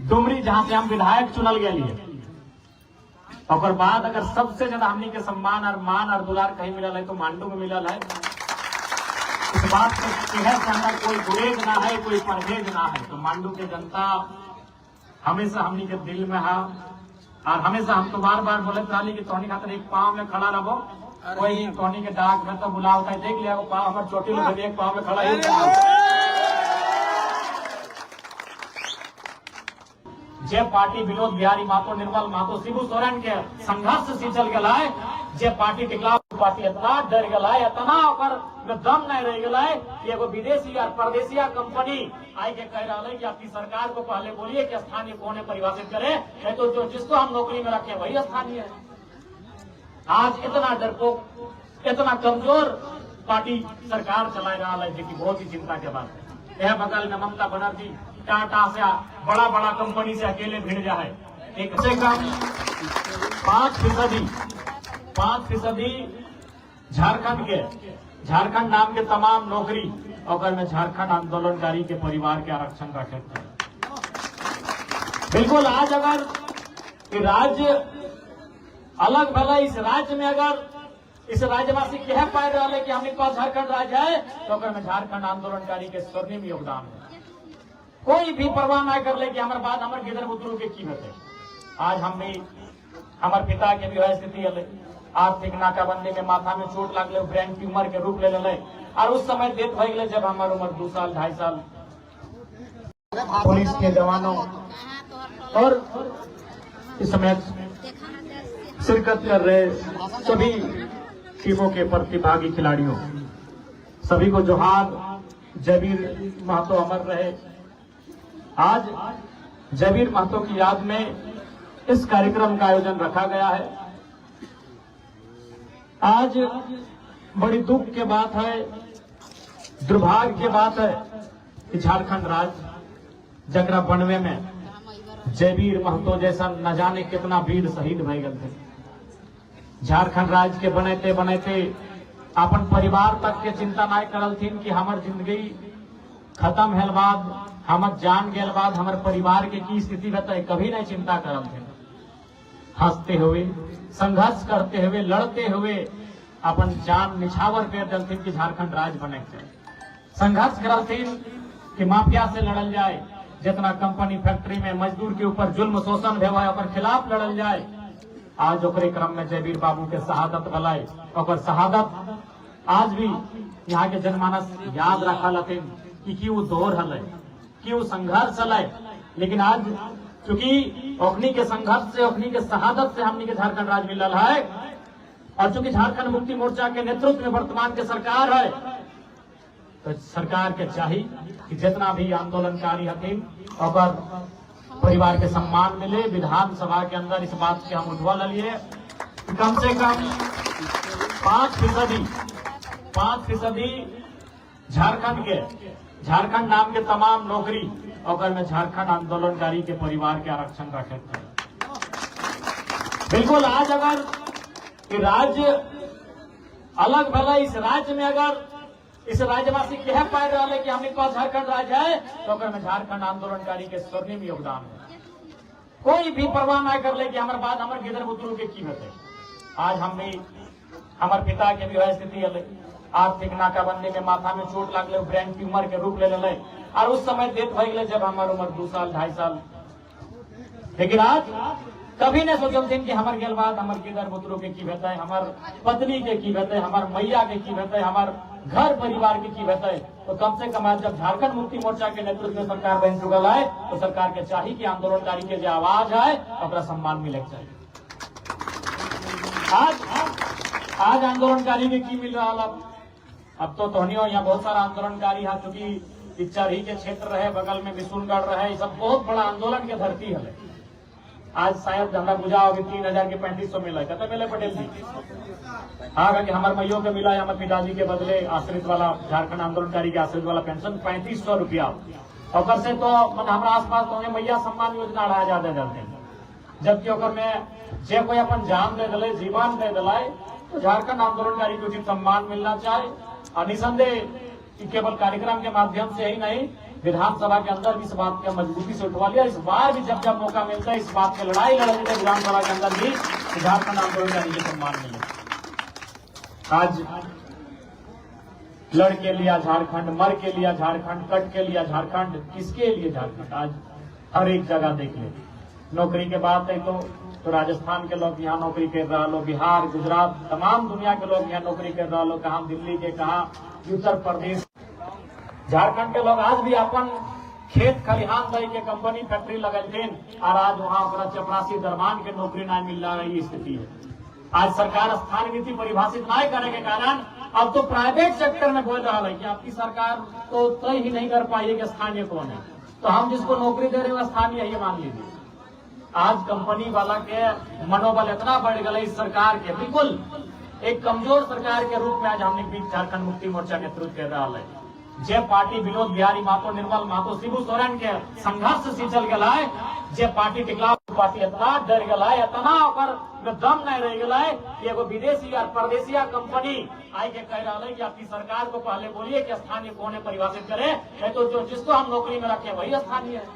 डुमरी जहां से हम विधायक चुनल गए और बाद अगर सबसे ज्यादा हमनी के सम्मान और मान और दुलार कहीं मिलल है तो मांडू में मिलल है। इस बात से शहर के अंदर कोई गुरेज ना है, कोई परहेज ना है। तो मांडू के जनता हमेशा हमनी के दिल में है और हमेशा हम तो बार बार बोले चाली की तोहनी खातर एक पांव में खड़ा रहो। कोई तोहनी के डाक में तो बुला होता है, देख लिया वो पांव हमारे चोटी में एक पांव में खड़ा है। जे पार्टी विनोद बिहारी महतो, निर्मल महतो, शिबू सोरेन के संघर्ष से चल गया है, जे पार्टी के खिलाफ पार्टी इतना डर गया है, इतना ओकर दम नहीं रह गया है कि एगो विदेशी और परदेशिया कंपनी आई के कह रहा है कि आपकी सरकार को पहले बोलिए कि स्थानीय कौन है परिभाषित करे, नहीं तो जो जिसको हम नौकरी में रखे वही स्थानीय है। आज इतना डरपोक, इतना कमजोर पार्टी सरकार चला रहा है, जो कि बहुत ही चिंता के बात है। यह बगल में ममता बनर्जी टाटा से बड़ा बड़ा कंपनी से अकेले भिड़ जाए, एक से कम 5% झारखंड नाम के तमाम नौकरी और में झारखंड आंदोलनकारी के परिवार के आरक्षण रखे थे। बिल्कुल आज अगर राज्य अलग भला इस राज्य में अगर इस राज्यवासी कह पाए रहा है कि हमारे पास झारखंड राज्य है तो में झारखंड आंदोलनकारी के स्वर्णिम योगदान है। कोई भी परवाह न कर ले कि हमारे बाद हमारे गिदर बुतरू के कीमत है। आज हम भी हमारे पिता के भी वह स्थिति है, आर्थिक नाकाबंदी में माथा में चोट लगले, ब्रेन ट्यूमर के रूप ले ले और उस समय डेथ हो गए जब हमारी उम्र 2 साल 2.5 साल। पुलिस के जवानों और इस समय शिरकत कर रहे सभी टीमों के प्रतिभागी खिलाड़ियों सभी को जोहार। जबीर महतो अमर रहे। आज जबीर महतो की याद में इस कार्यक्रम का आयोजन रखा गया है। आज बड़ी दुख की बात है, दुर्भाग्य की बात है कि झारखंड राज्य जकरा बनवे में जबीर महतो जैसा न जाने कितना वीर शहीद भय गए थे। झारखंड राज्य के बनते बनते अपन परिवार तक के चिंता नहीं करल थी कि हमार जिंदगी खत्म है बाद, हमर जान गए बाद हमारे परिवार के की स्थिति रहता, कभी नहीं चिंता करल थे। हंसते हुए, संघर्ष करते हुए, लड़ते हुए अपन जान निछावर कर दलथिन कि झारखंड राज्य बने। संघर्ष करलथिन कि माफिया से लड़ल जाए, जितना कंपनी फैक्ट्री में मजदूर के ऊपर जुल्म शोषण भेवा ओकर खिलाफ लड़ल जाए। आज ओकरे क्रम में जयवीर बाबू के शहादत भलाई और शहादत आज भी यहाँ के जनमानस याद रखल हथिन कि वो दौर हल, कि वो संघर्ष हल। लेकिन आज चूंकि ओखनी के संघर्ष से, ओखनी के शहादत से हमनी के झारखंड राज्य मिलल है और चूंकि झारखंड मुक्ति मोर्चा के नेतृत्व में वर्तमान के सरकार है, तो सरकार के चाहिए कि जितना भी आंदोलनकारी हथिन और परिवार के सम्मान मिले। विधानसभा के अंदर इस बात के हम उठवा लिए कम से कम 5% झारखंड नाम के तमाम नौकरी और में झारखंड आंदोलनकारी के परिवार के आरक्षण रखे थे। बिल्कुल आज अगर राज्य अलग भला इस राज्य में अगर इस राज्यवासी कह पाए रहा है कि हमारे पास झारखंड राज्य है तो में झारखंड आंदोलनकारी के स्वर्णिम योगदान है। कोई भी परवाह न कर ले कि हमारे बाद हमारे गिदर बुतरू के कीमत है। आज हम भी हमारे पिता के भी वह स्थिति है, आर्थिक नाकाबंदी में माथा में चोट लगले, ब्रेन ट्यूमर के रूप ले ले और उस समय डेथ हो गए जब हमारी उम्र 2 साल 2.5 साल। लेकिन आज कभी नहीं सोचल थी कि हमारे गेल बाद हमारे गिदर बुतरू के की बेहतर, हमार पत्नी के की बेहतर, हमार मैया के की बेहतर, हमार घर परिवार के की बेहतर। तो कम से कम आज जब झारखंड मुक्ति मोर्चा के नेतृत्व में सरकार बन चुकल है तो सरकार के चाहिए कि आंदोलनकारी के जो आवाज है अपना सम्मान मिले चाहिए। आज आंदोलनकारी के की मिल रहा अब तो तोहनियों यहाँ बहुत सारा आंदोलनकारी है, चूंकि चरही के क्षेत्र रहे, बगल में विशुनगढ़ रहे, सब बहुत बड़ा आंदोलन के धरती है। आज शायद हमरा बुझा होगी 3000 के 3500 मिला, कहते मिले पटेल जी। हाँ कि हमारे मैयों के मिला, हमारे पिताजी के बदले आश्रित वाला झारखंड आंदोलनकारी के आश्रित वाला पेंशन 3500 रुपया। और से तो हमारा आसपास तो मैया सम्मान योजना रहा ज्यादा जाते हैं, जबकि ओकर में जे कोई अपन जान दे दिले, जीवन दे दिलाए, तो झारखंड आंदोलनकारी को उचित सम्मान मिलना चाहिए। और निसंदेह केवल कार्यक्रम के माध्यम से ही नहीं विधानसभा के अंदर भी इस बात का मजबूती से उठवा लिया। इस बार भी जब जब मौका मिलता है इस बात की लड़ाई लड़नी है विधानसभा के अंदर भी झारखंड आंदोलन का निजी सम्मान मिले। आज लड़ के लिया झारखंड, मर के लिया झारखंड, कट के लिया झारखंड, किसके लिए झारखंड? आज हर एक जगह देख ले, नौकरी के बात है तो राजस्थान के लोग यहाँ नौकरी कर रहा लो, बिहार, गुजरात, तमाम दुनिया के लोग यहाँ नौकरी कर रहा लो, कहाँ दिल्ली के, कहाँ उत्तर प्रदेश। झारखंड के लोग आज भी अपन खेत खलिहान दे के कंपनी फैक्ट्री लगल और आज वहाँ चपरासी दरमान के नौकरी नहीं मिल रहा है, ये स्थिति है। आज सरकार स्थानीय नीति परिभाषित नहीं करने के कारण अब तो प्राइवेट सेक्टर में बोल रहा है कि आपकी सरकार तो तय ही नहीं कर पाई कि स्थानीय कौन है, तो हम जिसको नौकरी दे रहे हैं स्थानीय ये मान लीजिए। आज कंपनी वाला के मनोबल इतना बढ़ गया इस सरकार के, बिल्कुल एक कमजोर सरकार के रूप में आज हमने बीच झारखंड मुक्ति मोर्चा नेतृत्व कर रहा है। जे पार्टी विनोद बिहारी महतो, निर्मल महतो, शिबू सोरेन के संघर्ष से चल गया है, जे पार्टी के खिलाफ पार्टी इतना डर गया है, इतना ओकर दम नहीं रह गया है कि एगो विदेशी या परदेशिया कंपनी आई के कह रहा है कि आपकी सरकार को पहले बोलिए कि स्थानीय कौन है परिभाषित करे, नहीं तो जो जिसको हम नौकरी में रखे वही स्थानीय है।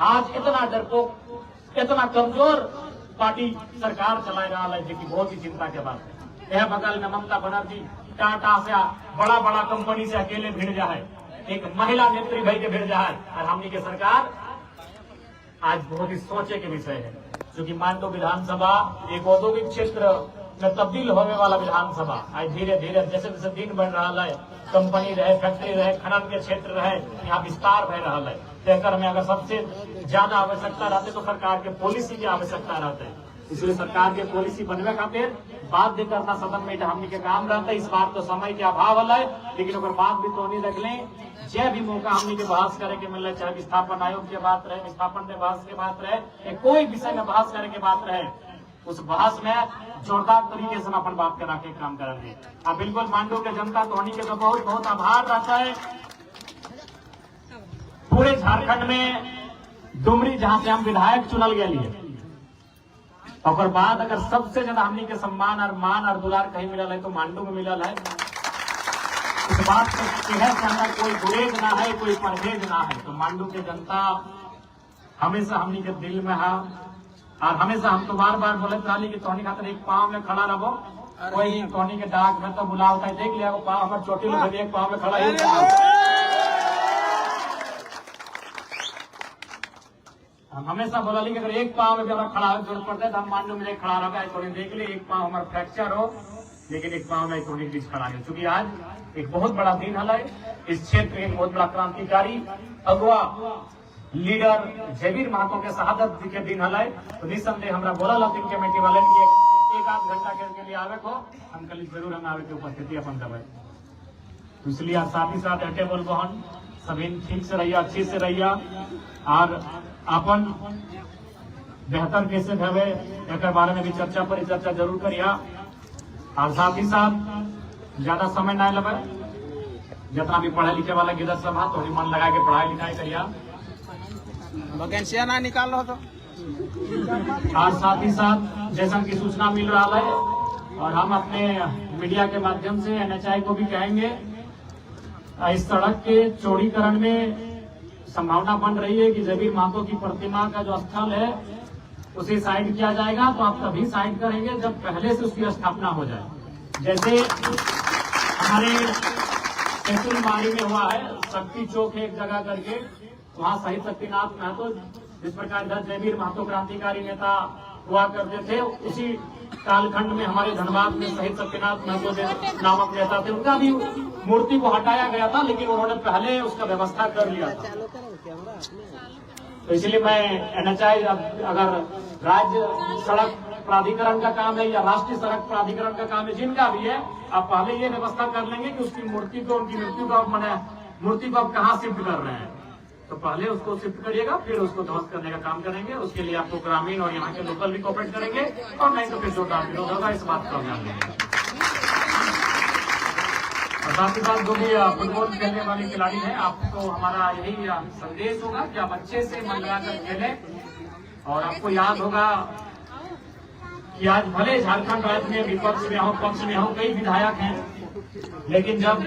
आज इतना डरपोक, इतना कमजोर पार्टी सरकार चला रहा है, जो कि बहुत ही चिंता के बात है। यह बगल में ममता बनर्जी टाटा से बड़ा बड़ा कंपनी से अकेले भिड़ जाए, एक महिला नेत्री भाई के भिड़ जाए, और हमनी के सरकार आज बहुत ही सोचे के विषय है, क्योंकि मान लो विधानसभा एक औद्योगिक क्षेत्र में तब्दील होने वाला विधानसभा आज धीरे धीरे जैसे जैसे दिन बढ़ रहा है, कंपनी रहे, फैक्ट्री रहे, खनन के क्षेत्र रहे, यहाँ विस्तार भय रहा है। तेकर में अगर सबसे ज्यादा आवश्यकता रहते तो सरकार के पॉलिसी की आवश्यकता रहते, इसलिए सरकार के पॉलिसी बनवे खातिर बाध्य करना सदन में हमनी के काम रहता है। इस बार तो समय के अभाव है, लेकिन अगर बात भी तो नहीं रख लें, जय भी मौका हमनी के बहस करे के मिल रहा, चाहे विस्थापन आयोग की बात रहे, विस्थापन में बहस की बात रहे, कोई विषय में बहस करे के बात रहे, उस बहस में जोरदार तरीके से अपन बात करा के काम करेंगे। अब बिल्कुल मांडू के जनता तो के तो बहुत बहुत आभार रहता है। पूरे झारखंड में डुमरी जहां से हम विधायक चुनल गए, और बाद अगर सबसे ज्यादा हमनी के सम्मान और मान और दुलार कहीं मिलल है तो मांडू में मिलल है। इस बात से हमारा कोई गुरेज ना है, कोई परहेज ना है, तो मांडू के जनता हमेशा हमनी के दिल में है। और हमेशा हम तो बार बार बोले चाली कि तोहनी खातिर एक पांव में खड़ा रहो, कोई तोहनी के डाक में तो बुला होता है, देख लिया पांव हमारे चोटी में एक पांव में खड़ा ही। हम हमेशा बोला कि अगर एक पांव में भी हमारा खड़ा हो जरूरत पड़ता है तो हम मांडू में खड़ा रहा है, थोड़ी देख ले एक पांव हमारा फ्रैक्चर हो, लेकिन एक पांव में थोड़ी चीज खड़ा है, क्योंकि आज एक बहुत बड़ा दिन है। इस क्षेत्र एक बहुत बड़ा क्रांतिकारी अगुआ लीडर जयवीर महतो के शहादत के दिन है, तो निसंदेह हमारा बोला दिन कमेटी वाले एक आध घंटा के लिए आवे को हम कल जरूर हम आवे की उपस्थिति अपन दबाए। तो इसलिए साथ ही साथ हटे बोल बहन सभी ठीक से रहिए, अच्छे से रहिए, और अपन बेहतर कैसे भवे एक बारे में भी चर्चा जरूर करिए। और साथ ही साथ ज्यादा समय ना लगे, जितना भी पढ़े लिखे वाला गिरद सभा तो मन लगा के पढ़ाई लिखाई करिए, वैकेंसियां ना निकाल लो तो। और साथ ही साथ जैसा की सूचना मिल रहा है, और हम अपने मीडिया के माध्यम से NHI को भी कहेंगे, इस सड़क के चौड़ीकरण में संभावना बन रही है कि जयवीर महतो की प्रतिमा का जो स्थल है उसे साइड किया जाएगा, तो आप तभी साइड करेंगे जब पहले से उसकी स्थापना हो जाए। जैसे हमारे तेतुलमारी में हुआ है, शक्ति चौक है एक जगह करके, वहाँ शहीद शक्तिनाथ महतो जिस प्रकार जयवीर महतो क्रांतिकारी नेता हुआ करते थे, उसी कालखंड में हमारे धनबाद में शहीद शक्तिनाथ महतो नामक नेता थे, उनका भी मूर्ति को हटाया गया था, लेकिन उन्होंने पहले उसका व्यवस्था कर लिया था। तो इसलिए मैं NHI अगर राज्य सड़क प्राधिकरण का काम है या राष्ट्रीय सड़क प्राधिकरण का काम है, जिनका भी है, आप पहले ये व्यवस्था कर लेंगे कि उसकी मूर्ति को, उनकी मृत्यु को मूर्ति को आप कहाँ शिफ्ट कर रहे हैं, तो पहले उसको शिफ्ट करिएगा, फिर उसको ध्वस्त करने का काम करेंगे। उसके लिए आपको ग्रामीण और यहाँ के लोकल भी कोऑपरेट करेंगे, और नहीं तो फिर जोरदार विरोध होगा, इस बात को ध्यान देंगे। और साथ ही साथ जो भी फुटबॉल खेलने वाले खिलाड़ी हैं, आपको हमारा यही संदेश होगा कि आप अच्छे से मन लगाकर खेलें। और आपको याद होगा कि आज भले झारखंड राज्य में विपक्ष में हो, पक्ष में हो, कई विधायक हैं, लेकिन जब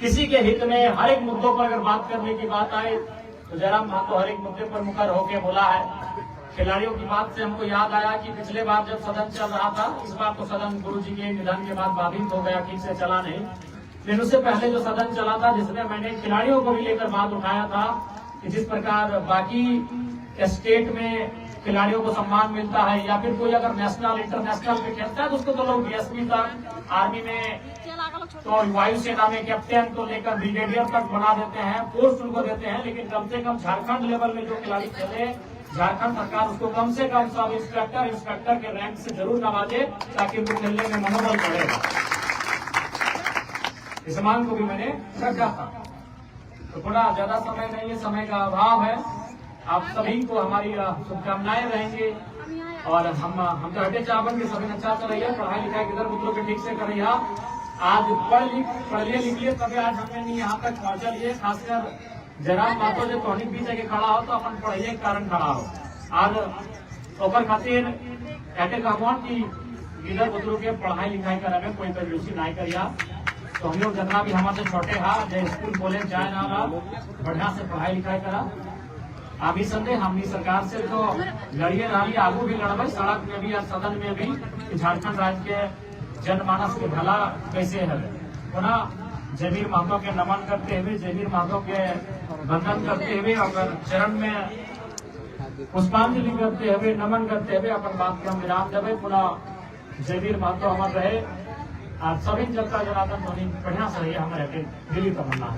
किसी के हित में हर एक मुद्दों पर अगर बात करने की बात आए तो जयराम महतो हर एक मुद्दे पर मुकर होकर बोला है। खिलाड़ियों की बात से हमको याद आया कि पिछले बार जब सदन चल रहा था, इस बार तो सदन गुरुजी के निधन के बाद बाधित हो गया, ठीक से चला नहीं, लेकिन उससे पहले जो सदन चला था जिसमें मैंने खिलाड़ियों को भी लेकर बात उठाया था कि जिस प्रकार बाकी स्टेट में खिलाड़ियों को सम्मान मिलता है या फिर कोई अगर नेशनल इंटरनेशनल पे खेलता है तो उसको तो लोग डीएसपी तक, आर्मी में तो वायुसेना में कैप्टन तो लेकर ब्रिगेडियर तक बना देते हैं, पोस्ट उनको देते हैं, लेकिन कम से कम झारखंड लेवल में जो खिलाड़ी खेले झारखंड सरकार उसको कम से कम सब इंस्पेक्टर के रैंक से जरूर नवाजे ताकि उनको खेलने में मनोबल बढ़ेगा। इस मांग को भी मैंने रखा था। तो थोड़ा ज्यादा समय नहीं है, समय का अभाव है। आप सभी को हमारी शुभकामनाएं रहेंगे और हम चाहते चावन के सभी अच्छा चल रही है, पढ़ाई लिखाई किधर पुत्रों के ठीक से कर रही है। आज पढ़िए लिखिए तभी आज हमने नहीं यहाँ तक पहुंचलिए। खासकर जयराम महतो जो टॉनिक बीच के खड़ा हो तो अपन पढ़ाई के कारण खड़ा हो। आज ओकर खातिर कहते कहूँ कि इधर पुत्रों के पढ़ाई लिखाई करे में कोई कंजूसी नहीं करिया। तो हम लोग जितना भी हमारे छोटे हा जो स्कूल कॉलेज जाए ना बढ़िया से पढ़ाई लिखाई करा। अभी संदेह हमनी सरकार से तो लड़िए रही, आगू भी लड़बे सड़क में भी और सदन में भी झारखंड राज्य के जनमानस के भला कैसे है। पुनः जयवीर महतो के नमन करते हुए, जयवीर महतो के वंदन करते हुए और चरण में पुष्पांजलि करते हुए, नमन करते हुए अपन बात के हम विराम देवे। पुनः जयवीर महतो अमर रहे। आज सभी जनता जनार्दन बढ़िया से रही हमारे दिल्ली तमन्ना।